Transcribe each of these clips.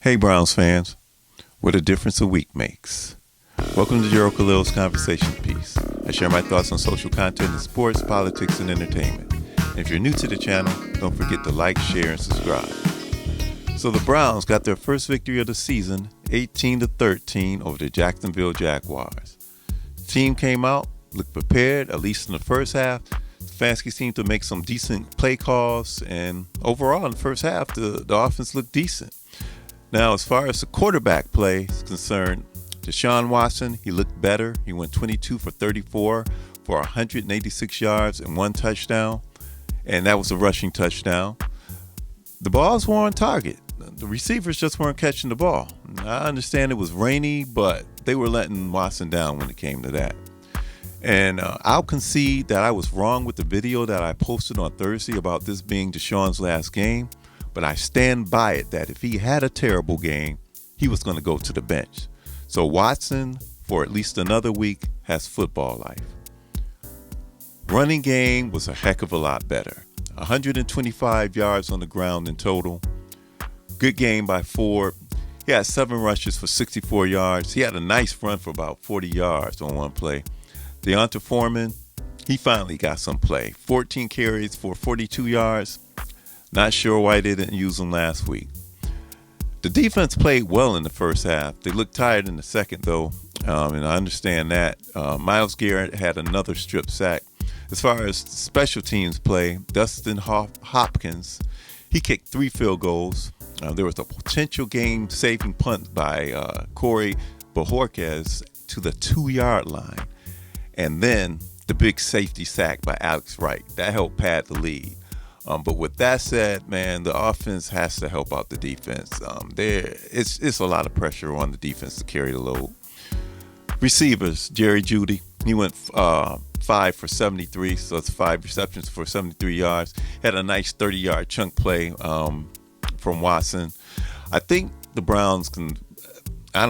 Hey Browns fans, what a difference a week makes. Welcome to Gerald Khalil's Conversation Piece. I share my thoughts on social content in sports, politics, and entertainment. And if you're new to the channel, don't forget to like, share, and subscribe. So the Browns got their first victory of the season, 18-13 over the Jacksonville Jaguars. The team came out, looked prepared, at least in the first half. Stefanski seemed to make some decent play calls, and overall in the first half, the offense looked decent. Now, as far as the quarterback play is concerned, Deshaun Watson, he looked better. He went 22 for 34 for 186 yards and one touchdown, and that was a rushing touchdown. The balls were on target. The receivers just weren't catching the ball. I understand it was rainy, but they were letting Watson down when it came to that. And I'll concede that I was wrong with the video that I posted on Thursday about this being Deshaun's last game. But I stand by it that if he had a terrible game, he was going to go to the bench. So Watson, for at least another week, has football life. Running game was a heck of a lot better. 125 yards on the ground in total. Good game by Ford. He had 7 rushes for 64 yards. He had a nice run for about 40 yards on one play. Deonta Foreman, he finally got some play. 14 carries for 42 yards. Not sure why they didn't use him last week. The defense played well in the first half. They looked tired in the second, though, and I understand that. Myles Garrett had another strip sack. As far as special teams play, Dustin Hopkins, he kicked 3 field goals. There was a potential game-saving punt by Corey Bojorquez to the 2-yard line. And then the big safety sack by Alex Wright. That helped pad the lead. But with that said, man, the offense has to help out the defense. It's a lot of pressure on the defense to carry the load. Receivers, Jerry Jeudy, he went 5 for 73, so it's 5 receptions for 73 yards. Had a nice 30-yard chunk play from Watson. I think the Browns I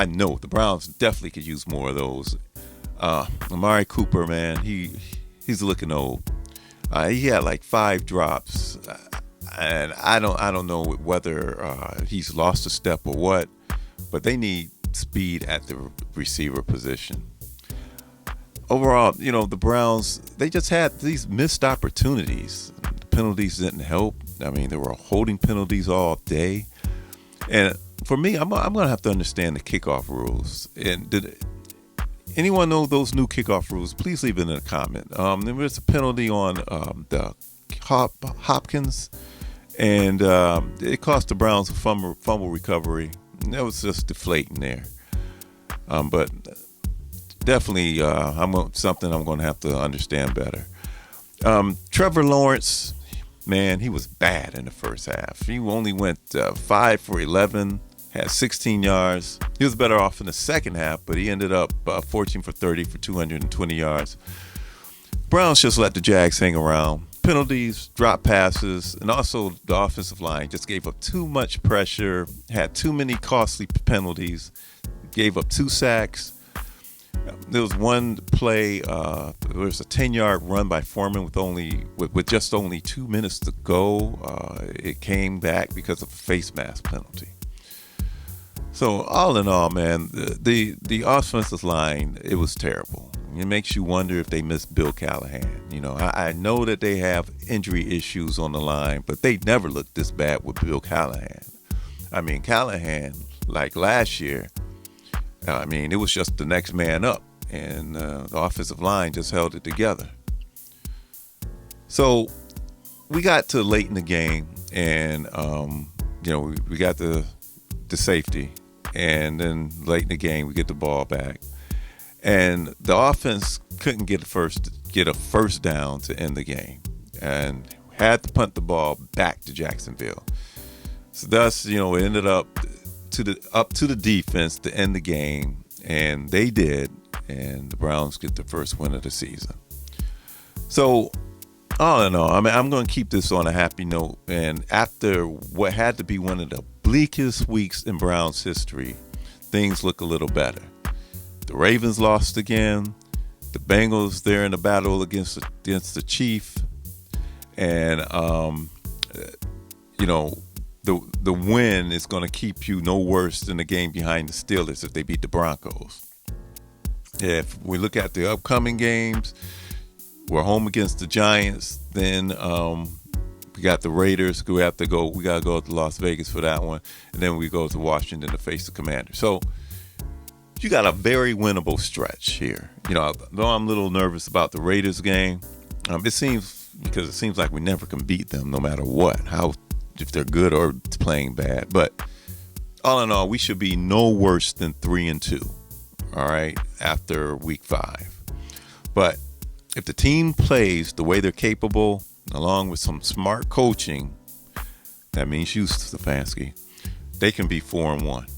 know the Browns definitely could use more of those. Amari Cooper, man, he's looking old. He had like 5 drops, and I don't know whether he's lost a step or what, but they need speed at the receiver position. Overall, the Browns, they just had these missed opportunities. The penalties didn't help. I mean, there were holding penalties all day, and for me, I'm gonna have to understand the kickoff rules. And did anyone know those new kickoff rules? Please leave it in a comment. There was a penalty on the Hopkins, and it cost the Browns a fumble recovery. And that was just deflating there. But definitely something I'm going to have to understand better. Trevor Lawrence, man, he was bad in the first half. He only went 5 for 11. Had 16 yards. He was better off in the second half, but he ended up 14 for 30 for 220 yards. Browns just let the Jags hang around. Penalties, drop passes, and also the offensive line just gave up too much pressure, had too many costly penalties, gave up 2 sacks. There was one play, there was a 10-yard run by Foreman with just only 2 minutes to go. It came back because of a face mask penalty. So all in all, man, the offensive line, it was terrible. It makes you wonder if they missed Bill Callahan. I know that they have injury issues on the line, but they never looked this bad with Bill Callahan. I mean, Callahan, like last year, it was just the next man up, and the offensive line just held it together. So we got to late in the game, and we got the safety. And then late in the game, we get the ball back, and the offense couldn't get a first down to end the game, and had to punt the ball back to Jacksonville. So thus, it ended up to the defense to end the game, and they did, and the Browns get the first win of the season. So all in all, I'm going to keep this on a happy note, and after what had to be one of the bleakest weeks in Browns history, things look a little better. The Ravens lost again. The Bengals, they're in a battle against the Chief. And, the win is going to keep you no worse than the game behind the Steelers if they beat the Broncos. If we look at the upcoming games, we're home against the Giants. Then we got the Raiders. We got to go to Las Vegas for that one, and then we go to Washington to face the Commanders. So you got a very winnable stretch here. Though I'm a little nervous about the Raiders game, it seems like we never can beat them, no matter what, if they're good or playing bad. But all in all, we should be no worse than 3-2. All right, after week 5. But if the team plays the way they're capable, along with some smart coaching, that means you, Stefanski, they can be 4-1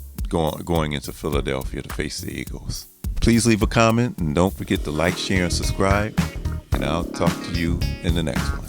going into Philadelphia to face the Eagles. Please leave a comment and don't forget to like, share, and subscribe. And I'll talk to you in the next one.